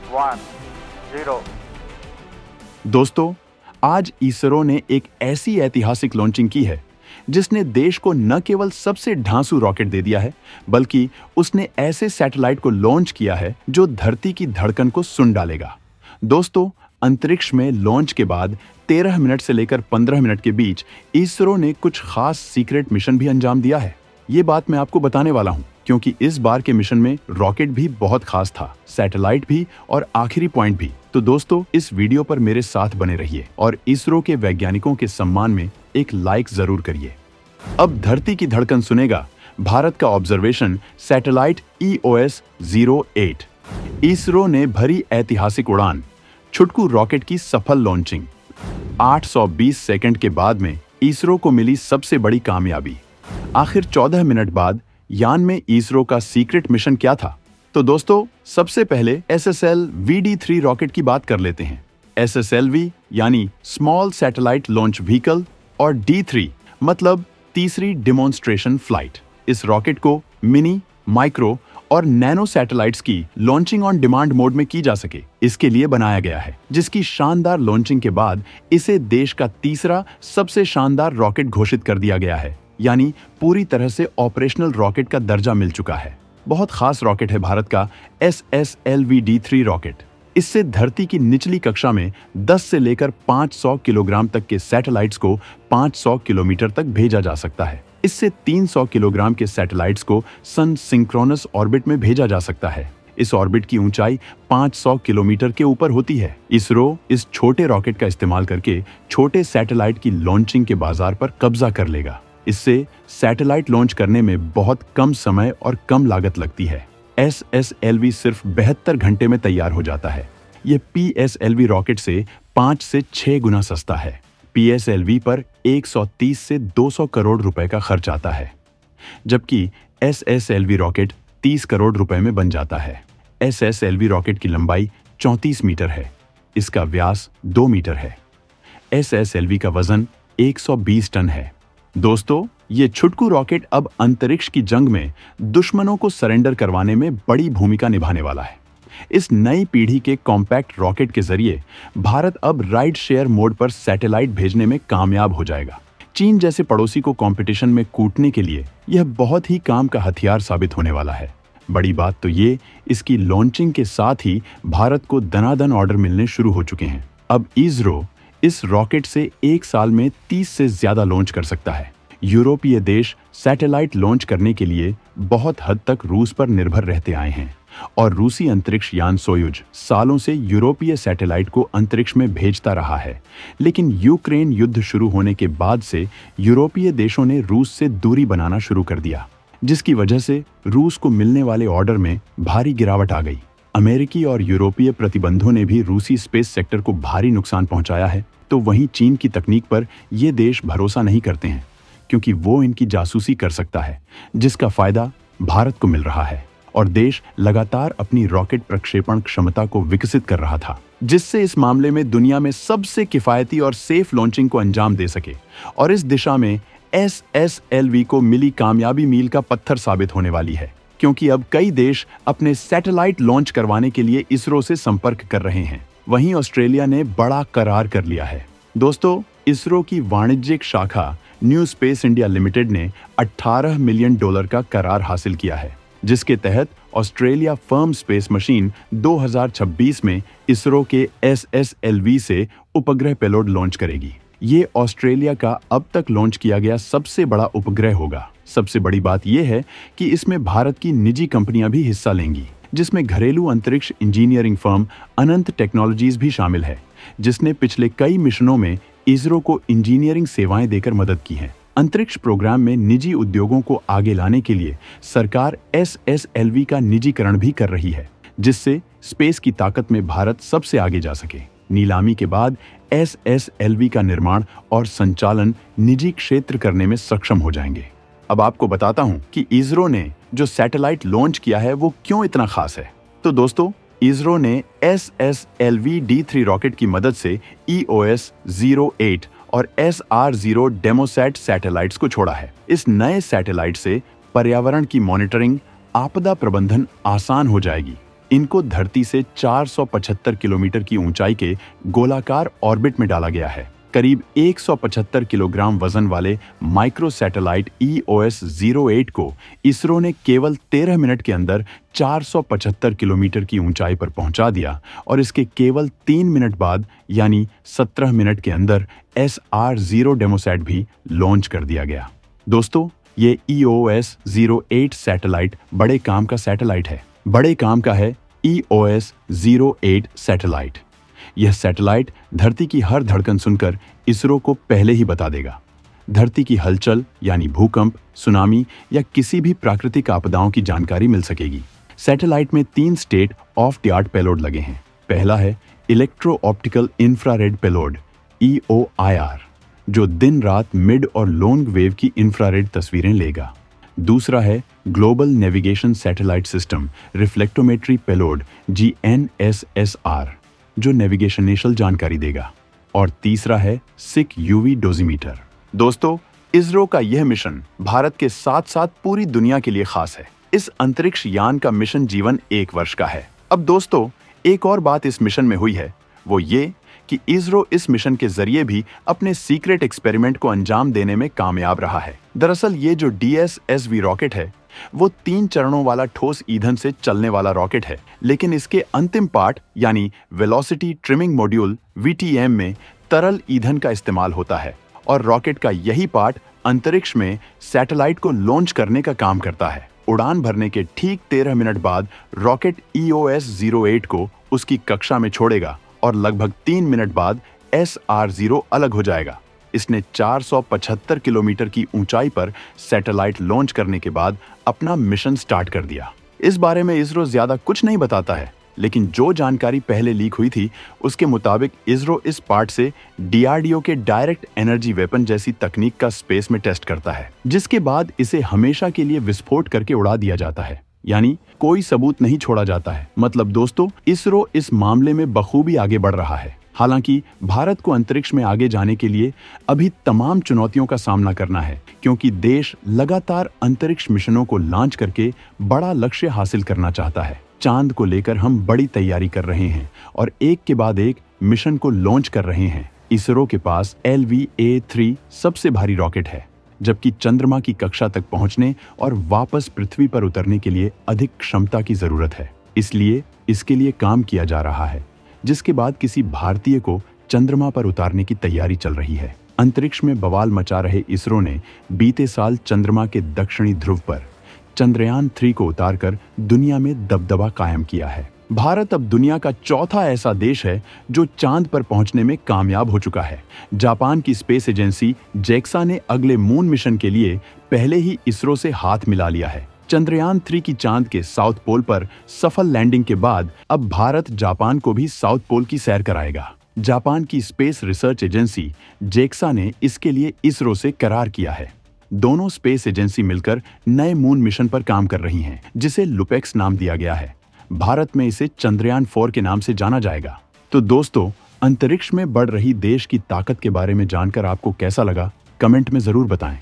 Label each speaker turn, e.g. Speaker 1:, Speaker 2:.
Speaker 1: 1 0।
Speaker 2: दोस्तों, आज इसरो ने एक ऐसी ऐतिहासिक लॉन्चिंग की है जिसने देश को न केवल सबसे ढांसू रॉकेट दे दिया है, बल्कि उसने ऐसे सैटेलाइट को लॉन्च किया है जो धरती की धड़कन को सुन डालेगा। दोस्तों, अंतरिक्ष में लॉन्च के बाद 13 मिनट से लेकर 15 मिनट के बीच इसरो ने कुछ खास सीक्रेट मिशन भी अंजाम दिया है। ये बात मैं आपको बताने वाला हूँ, क्योंकि इस बार के मिशन में रॉकेट भी बहुत खास था, सैटेलाइट भी और आखिरी पॉइंट भी। तो दोस्तों, इस वीडियो पर मेरे साथ बने रहिए और इसरो के वैज्ञानिकों के सम्मान में एक लाइक जरूर करिए। अब धरती की धड़कन सुनेगा भारत का ऑब्जर्वेशन सैटेलाइट EOS-08। इसरो ने भरी ऐतिहासिक उड़ान, छुटकू रॉकेट की सफल लॉन्चिंग। 820 सेकंड के बाद में इसरो को मिली सबसे बड़ी कामयाबी। आखिर 14 मिनट बाद यान में इसरो का सीक्रेट मिशन क्या था? तो दोस्तों, सबसे पहले SSL VD3 रॉकेट की बात कर लेते हैं। SSLV यानी स्मॉल सैटेलाइट लॉन्च व्हीकल और D3 मतलब तीसरी डिमॉन्स्ट्रेशन फ्लाइट। इस रॉकेट को मिनी, माइक्रो और नैनो सैटेलाइट्स की लॉन्चिंग ऑन डिमांड मोड में की जा सके, इसके लिए बनाया गया है, जिसकी शानदार लॉन्चिंग के बाद इसे देश का तीसरा सबसे शानदार रॉकेट घोषित कर दिया गया है, यानी पूरी तरह से ऑपरेशनल रॉकेट का दर्जा मिल चुका है। बहुत खास रॉकेट है भारत का SSLV D3 रॉकेट। इससे धरती की निचली कक्षा में 10 से लेकर 500 किलोग्राम तक के सैटेलाइट्स को 500 किलोमीटर तक भेजा जा सकता है। इससे 300 किलोग्राम के सैटेलाइट्स को सन सिंक्रोनस ऑर्बिट में भेजा जा सकता है। इस ऑर्बिट की ऊंचाई 500 किलोमीटर के ऊपर होती है। इसरो इस छोटे रॉकेट का इस्तेमाल करके छोटे सैटेलाइट की लॉन्चिंग के बाजार पर कब्जा कर लेगा। इससे सैटेलाइट लॉन्च करने में बहुत कम समय और कम लागत लगती है। SSLV सिर्फ 72 घंटे में तैयार हो जाता है। ये PSLV रॉकेट से 5 से 6 गुना सस्ता है। PSLV पर 130 से 200 करोड़ रुपए का खर्च आता है, जबकि SSLV रॉकेट 30 करोड़ रुपए में बन जाता है। SSLV रॉकेट की लंबाई 34 मीटर है। इसका व्यास 2 मीटर है। SSLV का वजन 120 टन है। दोस्तों, ये छुटकू रॉकेट अब अंतरिक्ष की जंग में दुश्मनों को सरेंडर करवाने में बड़ी भूमिका निभाने वाला है। इस नई पीढ़ी के कॉम्पैक्ट रॉकेट के जरिए भारत अब राइड शेयर मोड पर सैटेलाइट भेजने में कामयाब हो जाएगा। चीन जैसे पड़ोसी को कंपटीशन में कूटने के लिए यह बहुत ही काम का हथियार साबित होने वाला है। बड़ी बात तो ये, इसकी लॉन्चिंग के साथ ही भारत को दनादन ऑर्डर मिलने शुरू हो चुके हैं। अब इसरो इस रॉकेट से एक साल में 30 से ज्यादा लॉन्च कर सकता है। यूरोपीय देश सैटेलाइट लॉन्च करने के लिए बहुत हद तक रूस पर निर्भर रहते आए हैं और रूसी अंतरिक्ष यान सोयुज सालों से यूरोपीय सैटेलाइट को अंतरिक्ष में भेजता रहा है। लेकिन यूक्रेन युद्ध शुरू होने के बाद से यूरोपीय देशों ने रूस से दूरी बनाना शुरू कर दिया, जिसकी वजह से रूस को मिलने वाले ऑर्डर में भारी गिरावट आ गई। अमेरिकी और यूरोपीय प्रतिबंधों ने भी रूसी स्पेस सेक्टर को भारी नुकसान पहुंचाया है। तो वहीं चीन की तकनीक पर ये देश भरोसा नहीं करते हैं, क्योंकि वो इनकी जासूसी कर सकता है, जिसका फायदा भारत को मिल रहा है। और देश लगातार अपनी रॉकेट प्रक्षेपण क्षमता को विकसित कर रहा था, जिससे इस मामले में दुनिया में सबसे किफायती और सेफ लॉन्चिंग को अंजाम दे सके। और इस दिशा में SSLV को मिली कामयाबी मील का पत्थर साबित होने वाली है, क्योंकि अब कई देश अपने सैटेलाइट लॉन्च करवाने के लिए इसरो से संपर्क कर रहे हैं। वहीं ऑस्ट्रेलिया ने बड़ा करार कर लिया है। दोस्तों, इसरो की वाणिज्यिक शाखा न्यू स्पेस इंडिया लिमिटेड ने $18 मिलियन का करार हासिल किया है, जिसके तहत ऑस्ट्रेलिया फर्म स्पेस मशीन 2026 में इसरो के SSLV से उपग्रह पेलोड लॉन्च करेगी। ये ऑस्ट्रेलिया का अब तक लॉन्च किया गया सबसे बड़ा उपग्रह होगा। सबसे बड़ी बात यह है कि इसमें भारत की निजी कंपनियां भी हिस्सा लेंगी, जिसमें घरेलू अंतरिक्ष इंजीनियरिंग फर्म अनंत टेक्नोलॉजीज भी शामिल है, जिसने पिछले कई मिशनों में इसरो को इंजीनियरिंग सेवाएं देकर मदद की है। अंतरिक्ष प्रोग्राम में निजी उद्योगों को आगे लाने के लिए सरकार SSLV का निजीकरण भी कर रही है, जिससे स्पेस की ताकत में भारत सबसे आगे जा सके। नीलामी के बाद SSLV का निर्माण और संचालन निजी क्षेत्र करने में सक्षम हो जाएंगे। अब आपको बताता हूं कि इसरो ने जो सैटेलाइट लॉन्च किया है वो क्यों इतना खास है। तो दोस्तों, इसरो ने SSLV D3 रॉकेट की मदद से EOS-08 और SR-0 डेमोसैट सैटेलाइट्स को छोड़ा है। इस नए सैटेलाइट से पर्यावरण की मॉनिटरिंग, आपदा प्रबंधन आसान हो जाएगी इनको धरती से 475 किलोमीटर की ऊंचाई के गोलाकार ऑर्बिट में डाला गया है। करीब 175 किलोग्राम वजन वाले माइक्रो सैटेलाइट EOS-08 को इसरो ने केवल 13 मिनट के अंदर 475 किलोमीटर की ऊंचाई पर पहुंचा दिया और इसके केवल 3 मिनट बाद यानी 17 मिनट के अंदर SR-0 डेमोसैट भी लॉन्च कर दिया गया। दोस्तों, ये EOS-08 सैटेलाइट बड़े काम का सैटेलाइट है। बड़े काम का है EOS-08 सैटेलाइट। यह सैटेलाइट धरती की हर धड़कन सुनकर इसरो को पहले ही बता देगा। धरती की हलचल यानी भूकंप, सुनामी या किसी भी प्राकृतिक आपदाओं की जानकारी मिल सकेगी। सैटेलाइट में 3 state of the art payload लगे हैं। पहला है electro optical infrared payload EOIR, जो दिन रात मिड और लॉन्ग वेव की इंफ्रारेड तस्वीरें लेगा। दूसरा है global navigation satellite system reflectometry payload GNSSR, जो नेविगेशनल जानकारी देगा। और तीसरा है सिक UV डोजीमीटर। दोस्तों, इसरो का यह मिशन भारत के साथ साथ पूरी दुनिया के लिए खास है। इस अंतरिक्ष यान का मिशन जीवन 1 वर्ष का है। अब दोस्तों, एक और बात इस मिशन में हुई है, वो ये कि इसरो इस मिशन के जरिए भी अपने सीक्रेट एक्सपेरिमेंट को अंजाम देने में कामयाब रहा है। दरअसल ये जो DSSV रॉकेट है वो 3 चरणों वाला ठोस ईंधन से चलने वाला रॉकेट है, लेकिन इसके अंतिम पार्ट यानी वेलोसिटी ट्रिमिंग मॉड्यूल VTM में तरल ईंधन का इस्तेमाल होता है और रॉकेट का यही पार्ट अंतरिक्ष में सैटेलाइट को लॉन्च करने का काम करता है। उड़ान भरने के ठीक 13 मिनट बाद रॉकेट EOS-08 को उसकी कक्षा में छोड़ेगा और लगभग 3 मिनट बाद SR-0 अलग हो जाएगा। इसने 475 किलोमीटर की ऊंचाई पर सैटेलाइट लॉन्च करने के बाद अपना मिशन स्टार्ट कर दिया। इस बारे में इसरो ज्यादा कुछ नहीं बताता है, लेकिन जो जानकारी पहले लीक हुई थी उसके मुताबिक इसरो इस पार्ट से DRDO के डायरेक्ट एनर्जी वेपन जैसी तकनीक का स्पेस में टेस्ट करता है, जिसके बाद इसे हमेशा के लिए विस्फोट करके उड़ा दिया जाता है, यानी कोई सबूत नहीं छोड़ा जाता है। मतलब दोस्तों, इसरो इस मामले में बखूबी आगे बढ़ रहा है। हालांकि भारत को अंतरिक्ष में आगे जाने के लिए अभी तमाम चुनौतियों का सामना करना है, क्योंकि देश लगातार अंतरिक्ष मिशनों को लॉन्च करके बड़ा लक्ष्य हासिल करना चाहता है। चांद को लेकर हम बड़ी तैयारी कर रहे हैं और एक के बाद एक मिशन को लॉन्च कर रहे हैं। इसरो के पास LVA-3 सबसे भारी रॉकेट है, जबकि चंद्रमा की कक्षा तक पहुंचने और वापस पृथ्वी पर उतरने के लिए अधिक क्षमता की जरूरत है। इसलिए इसके लिए काम किया जा रहा है, जिसके बाद किसी भारतीय को चंद्रमा पर उतारने की तैयारी चल रही है। अंतरिक्ष में बवाल मचा रहे इसरो ने बीते साल चंद्रमा के दक्षिणी ध्रुव पर चंद्रयान-3 को उतारकर दुनिया में दबदबा कायम किया है। भारत अब दुनिया का चौथा ऐसा देश है जो चांद पर पहुंचने में कामयाब हो चुका है। जापान की स्पेस एजेंसी JAXA ने अगले मून मिशन के लिए पहले ही इसरो से हाथ मिला लिया है। चंद्रयान-3 की चांद के साउथ पोल पर सफल लैंडिंग के बाद अब भारत जापान को भी साउथ पोल की सैर कराएगा। जापान की स्पेस रिसर्च एजेंसी JAXA ने इसके लिए इसरो से करार किया है। दोनों स्पेस एजेंसी मिलकर नए मून मिशन पर काम कर रही हैं, जिसे लुपेक्स नाम दिया गया है। भारत में इसे चंद्रयान-4 के नाम से जाना जाएगा। तो दोस्तों, अंतरिक्ष में बढ़ रही देश की ताकत के बारे में जानकर आपको कैसा लगा, कमेंट में जरूर बताएं।